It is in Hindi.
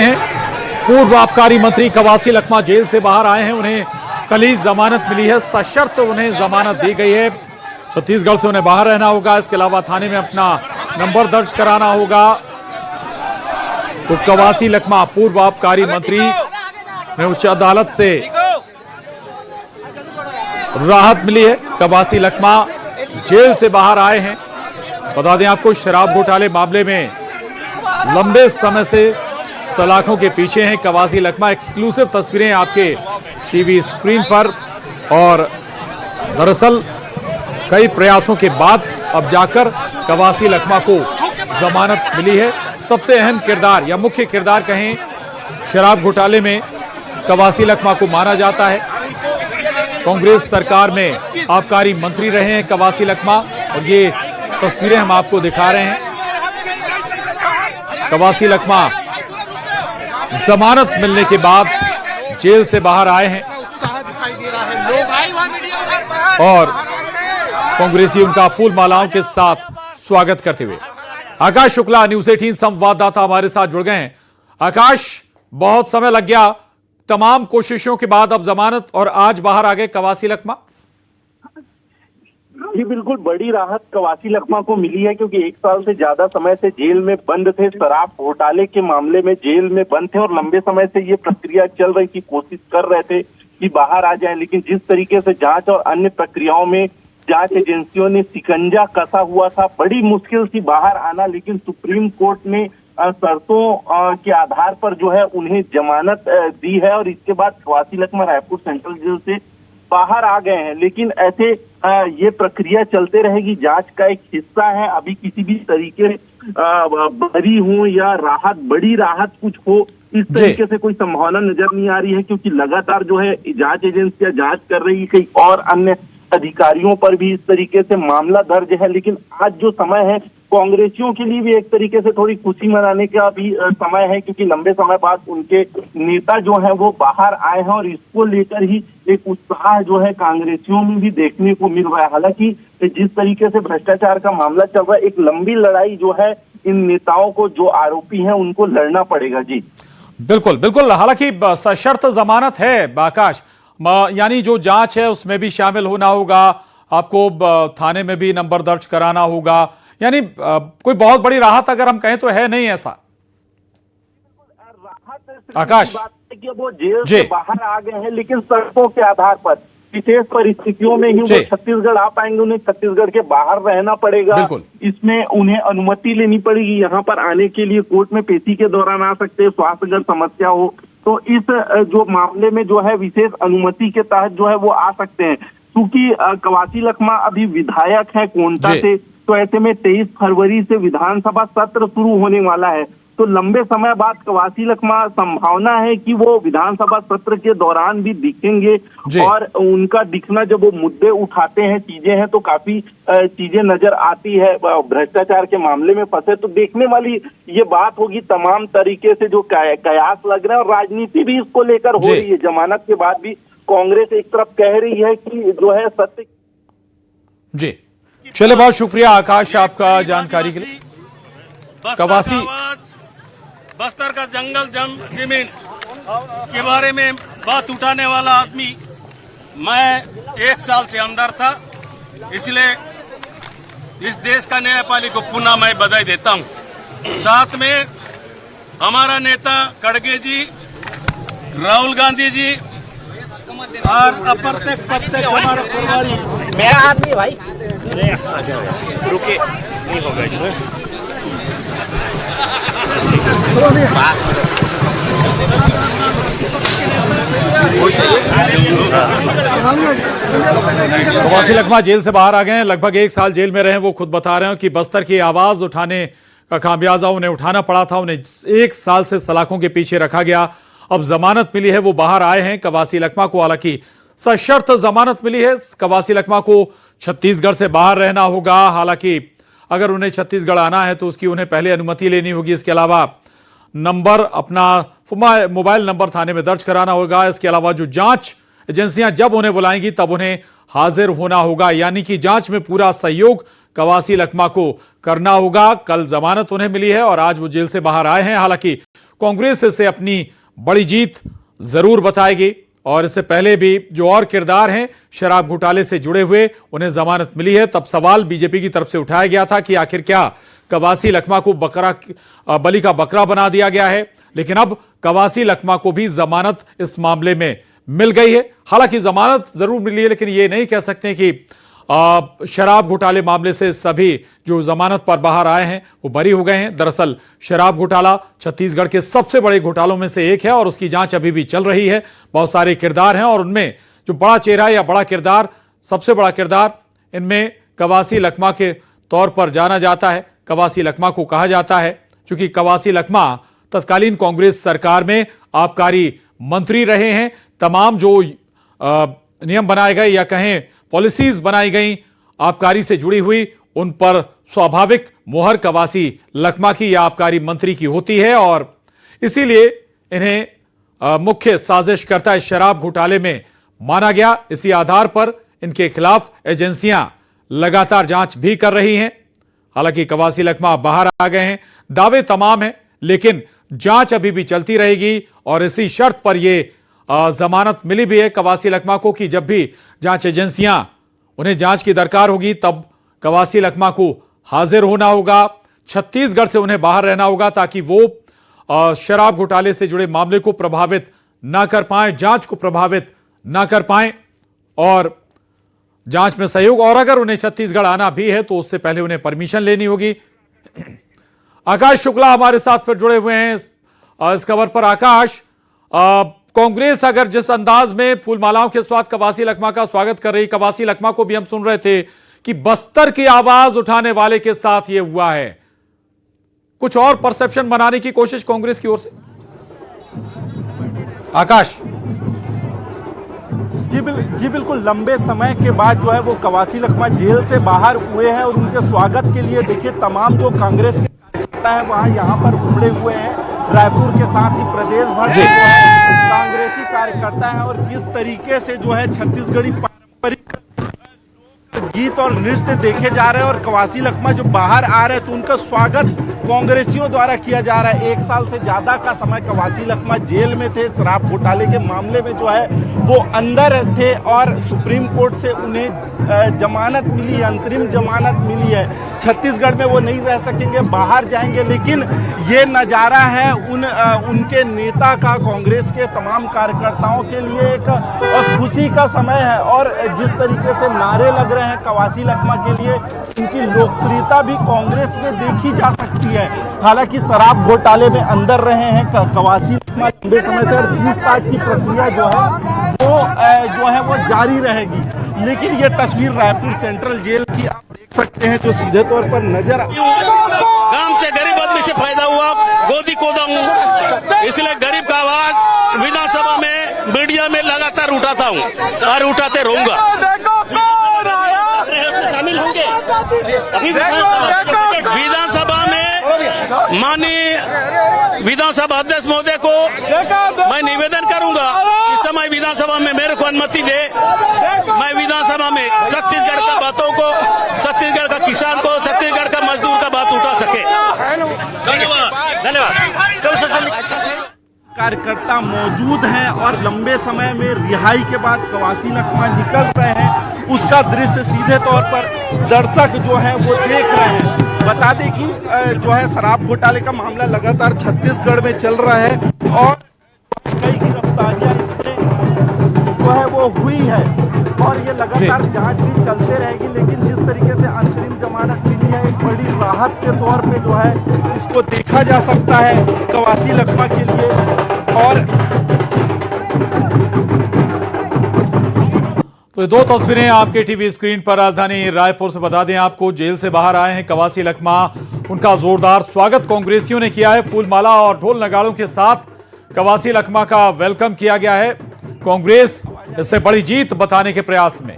हैं पूर्व आबकारी मंत्री कवासी लखमा जेल से बाहर आए हैं। उन्हें कल ही जमानत मिली है, सशर्त उन्हें जमानत दी गई है। छत्तीसगढ़ से उन्हें बाहर रहना होगा, इसके अलावा थाने में अपना नंबर दर्ज कराना होगा। तो कवासी लखमा पूर्व आबकारी मंत्री ने उच्च अदालत से राहत मिली है। कवासी लखमा जेल से बाहर आए हैं। बता दें आपको, शराब घोटाले मामले में लंबे समय से सलाखों के पीछे हैं कवासी लखमा। एक्सक्लूसिव तस्वीरें आपके टीवी स्क्रीन पर। और दरअसल कई प्रयासों के बाद अब जाकर कवासी लखमा को जमानत मिली है। सबसे अहम किरदार या मुख्य किरदार कहें शराब घोटाले में कवासी लखमा को माना जाता है। कांग्रेस सरकार में आबकारी मंत्री रहे हैं कवासी लखमा, और ये तस्वीरें हम आपको दिखा रहे हैं। कवासी लखमा जमानत मिलने के बाद जेल से बाहर आए हैं और कांग्रेसी उनका फूल मालाओं के साथ स्वागत करते हुए। आकाश शुक्ला, न्यूज़ 18 संवाददाता हमारे साथ जुड़ गए हैं। आकाश, बहुत समय लग गया, तमाम कोशिशों के बाद अब जमानत और आज बाहर आ गए कवासी लखमा। जी बिल्कुल, बड़ी राहत कवासी लखमा को मिली है क्योंकि 1 साल से ज्यादा समय से जेल में बंद थे। शराब घोटाले के मामले में जेल में बंद थे और लंबे समय से ये प्रक्रिया चल रही थी, कोशिश कर रहे थे कि बाहर आ जाए। लेकिन जिस तरीके से जांच और अन्य प्रक्रियाओं में जांच एजेंसियों ने शिकंजा कसा हुआ था, बड़ी मुश्किल थी बाहर आना। लेकिन सुप्रीम कोर्ट ने शर्तों के आधार पर जो है उन्हें जमानत दी है और इसके बाद कवासी लखमा रायपुर सेंट्रल जेल से बाहर आ गए हैं। लेकिन ऐसे ये प्रक्रिया चलते रहेगी, जांच का एक हिस्सा है। अभी किसी भी तरीके बरी हो या राहत, बड़ी राहत कुछ हो, इस तरीके से कोई संभावना नजर नहीं आ रही है क्योंकि लगातार जो है जांच एजेंसियां जांच कर रही है। कई और अन्य अधिकारियों पर भी इस तरीके से मामला दर्ज है। लेकिन आज जो समय है कांग्रेसियों के लिए भी एक तरीके से थोड़ी खुशी मनाने का भी समय है क्योंकि लंबे समय बाद उनके नेता जो है वो बाहर आए हैं और इसको लेकर ही एक उत्साह जो है कांग्रेसियों में भी देखने को मिल रहा है। हालांकि जिस तरीके से भ्रष्टाचार का मामला चल रहा है, एक लंबी लड़ाई जो है इन नेताओं को, जो आरोपी हैं, उनको लड़ना पड़ेगा। जी बिल्कुल बिल्कुल, हालांकि सशर्त जमानत है आकाश, यानी जो जांच है उसमें भी शामिल होना होगा, आपको थाने में भी नंबर दर्ज कराना होगा, यानी कोई बहुत बड़ी राहत अगर हम कहें तो है नहीं ऐसा। राहत आकाश, बात है कि वो जेल से बाहर आ गए हैं, लेकिन शर्तों के आधार पर विशेष परिस्थितियों में ही वो छत्तीसगढ़ आ पाएंगे। उन्हें छत्तीसगढ़ के बाहर रहना पड़ेगा, इसमें उन्हें अनुमति लेनी पड़ेगी। यहाँ पर आने के लिए कोर्ट में पेशी के दौरान आ सकते हैं, स्वास्थ्य समस्या हो तो इस जो मामले में जो है विशेष अनुमति के तहत जो है वो आ सकते हैं। क्योंकि कवासी लखमा अभी विधायक है कोंटा से, तो ऐसे में 23 फरवरी से विधानसभा सत्र शुरू होने वाला है। तो लंबे समय बाद कवासी लखमा, संभावना है कि वो विधानसभा सत्र के दौरान भी दिखेंगे और उनका दिखना, जब वो मुद्दे उठाते हैं, चीजें हैं, तो काफी चीजें नजर आती है। भ्रष्टाचार के मामले में फंसे तो देखने वाली ये बात होगी। तमाम तरीके से जो कयास लग रहे हैं और राजनीति भी इसको लेकर हो रही है। जमानत के बाद भी कांग्रेस एक तरफ कह रही है कि जो है सत्य। जी चलिए, बहुत शुक्रिया आकाश आपका जानकारी के लिए। कवासी बस्तर का जंगल जमीन के बारे में बात उठाने वाला आदमी, मैं 1 साल से अंदर था, इसलिए इस देश का न्यायपालिका को पुनः मैं बधाई देता हूं। साथ में हमारा नेता खड़गे जी, राहुल गांधी जी और अप्रत्यक्ष प्रत्यक्ष हमारा परिवार। मेरा आदमी भाई रुके नहीं होगा इसमें। कवासी लखमा जेल से बाहर आ गए हैं, लगभग 1 साल जेल में रहे। वो खुद बता रहे हैं कि बस्तर की आवाज उठाने का खामियाजा उन्हें उठाना पड़ा था, उन्हें 1 साल से सलाखों के पीछे रखा गया। अब जमानत मिली है, वो बाहर आए हैं कवासी लखमा को। हालांकि सशर्त जमानत मिली है। कवासी लखमा को छत्तीसगढ़ से बाहर रहना होगा। हालांकि अगर उन्हें छत्तीसगढ़ आना है तो उसकी उन्हें पहले अनुमति लेनी होगी। इसके अलावा नंबर, अपना मोबाइल नंबर थाने में दर्ज कराना होगा। इसके अलावा जो जांच एजेंसियां जब उन्हें बुलाएंगी तब उन्हें हाजिर होना होगा, यानी कि जांच में पूरा सहयोग कवासी लखमा को करना होगा। कल जमानत उन्हें मिली है और आज वो जेल से बाहर आए हैं। हालांकि कांग्रेस इसे अपनी बड़ी जीत जरूर बताएगी। और इससे पहले भी जो और किरदार हैं शराब घोटाले से जुड़े हुए, उन्हें जमानत मिली है। तब सवाल बीजेपी की तरफ से उठाया गया था कि आखिर क्या कवासी लखमा को बलि का बकरा बना दिया गया है, लेकिन अब कवासी लखमा को भी जमानत इस मामले में मिल गई है। हालांकि जमानत जरूर मिली है, लेकिन यह नहीं कह सकते कि शराब घोटाले मामले से सभी जो जमानत पर बाहर आए हैं वो बरी हो गए हैं। दरअसल शराब घोटाला छत्तीसगढ़ के सबसे बड़े घोटालों में से एक है और उसकी जांच अभी भी चल रही है। बहुत सारे किरदार हैं और उनमें जो बड़ा चेहरा या बड़ा किरदार, सबसे बड़ा किरदार इनमें कवासी लखमा के तौर पर जाना जाता है। कवासी लखमा को कहा जाता है क्योंकि कवासी लखमा तत्कालीन कांग्रेस सरकार में आबकारी मंत्री रहे हैं। तमाम जो नियम बनाए गए या कहें पॉलिसीज बनाई गई आबकारी से जुड़ी हुई, उन पर स्वाभाविक मोहर कवासी लखमा की या आबकारी मंत्री की होती है और इसीलिए इन्हें मुख्य साजिशकर्ता इस शराब घोटाले में माना गया। इसी आधार पर इनके खिलाफ एजेंसियां लगातार जांच भी कर रही हैं। हालांकि कवासी लखमा बाहर आ गए हैं, दावे तमाम हैं, लेकिन जांच अभी भी चलती रहेगी और इसी शर्त पर यह जमानत मिली भी है कवासी लखमा को कि जब भी जांच एजेंसियां उन्हें जांच की दरकार होगी तब कवासी लखमा को हाजिर होना होगा, छत्तीसगढ़ से उन्हें बाहर रहना होगा ताकि वो शराब घोटाले से जुड़े मामले को प्रभावित ना कर पाए, जांच को प्रभावित ना कर पाए और जांच में सहयोग। और अगर उन्हें छत्तीसगढ़ आना भी है तो उससे पहले उन्हें परमिशन लेनी होगी। आकाश शुक्ला हमारे साथ फिर जुड़े हुए हैं इस खबर पर। आकाश, कांग्रेस अगर जिस अंदाज में फूलमालाओं के साथ कवासी लखमा का स्वागत कर रही, कवासी लखमा को भी हम सुन रहे थे कि बस्तर की आवाज उठाने वाले के साथ यह हुआ है, कुछ और परसेप्शन बनाने की कोशिश कांग्रेस की ओर से? आकाश जी बिल्कुल, लंबे समय के बाद जो है वो कवासी लखमा जेल से बाहर हुए हैं और उनके स्वागत के लिए देखिए तमाम जो कांग्रेस के कार्यकर्ता हैं वहां यहाँ पर उमड़े हुए हैं। रायपुर के साथ ही प्रदेश भर से जो है कांग्रेसी कार्यकर्ता हैं और किस तरीके से जो है छत्तीसगढ़ी पारंपरिक गीत और नृत्य देखे जा रहे हैं और कवासी लखमा जो बाहर आ रहे हैं तो उनका स्वागत कांग्रेसियों द्वारा किया जा रहा है। 1 साल से ज्यादा का समय कवासी लखमा जेल में थे, शराब घोटाले के मामले में जो है वो अंदर थे और सुप्रीम कोर्ट से उन्हें जमानत मिली है, अंतरिम जमानत मिली है। छत्तीसगढ़ में वो नहीं रह सकेंगे, बाहर जाएंगे, लेकिन ये नज़ारा है उनके नेता का, कांग्रेस के तमाम कार्यकर्ताओं के लिए एक खुशी का समय है। और जिस तरीके से नारे लग रहे हैं कवासी लखमा के लिए, उनकी लोकप्रियता भी कांग्रेस में देखी जा सकती है। हालांकि शराब घोटाले में अंदर रहे हैं कवासी लखमा लंबे समय से और पूछताछ की प्रक्रिया जो है वो जारी रहेगी। लेकिन ये तस्वीर रायपुर सेंट्रल जेल की आप देख सकते हैं जो सीधे तौर पर नजर गांव से गरीब आदमी से फायदा हुआ, गोदी कोदा हूँ, इसलिए गरीब का आवाज विधानसभा में मीडिया में लगातार उठाता हूँ और उठाते रहूंगा। शामिल होंगे विधानसभा में। माननीय विधानसभा अध्यक्ष महोदय को मैं निवेदन करूंगा इस समय विधानसभा में मेरे को अनुमति दे, मैं विधानसभा में छत्तीसगढ़ का बातों को, छत्तीसगढ़ का किसान को, छत्तीसगढ़ का मजदूर का बात उठा सके। धन्यवाद। कार्यकर्ता मौजूद हैं और लंबे समय में रिहाई के बाद कवासी लखमा निकल रहे हैं, उसका दृश्य सीधे तौर पर दर्शक जो है वो देख रहे हैं। बता दें कि जो है शराब घोटाले का मामला लगातार छत्तीसगढ़ में चल रहा है और कई गिरफ्तारियां इसमें जो है वो हुई है और ये लगातार जांच भी चलते रहेगी। लेकिन जिस तरीके से अंतरिम जमानत मिली है, एक बड़ी राहत के तौर पे जो है इसको देखा जा सकता है कवासी लखमा के लिए। और तो ये दो तस्वीरें आपके टीवी स्क्रीन पर राजधानी रायपुर से। बता दें आपको, जेल से बाहर आए हैं कवासी लखमा, उनका जोरदार स्वागत कांग्रेसियों ने किया है। फूलमाला और ढोल नगाड़ों के साथ कवासी लखमा का वेलकम किया गया है। कांग्रेस इससे बड़ी जीत बताने के प्रयास में।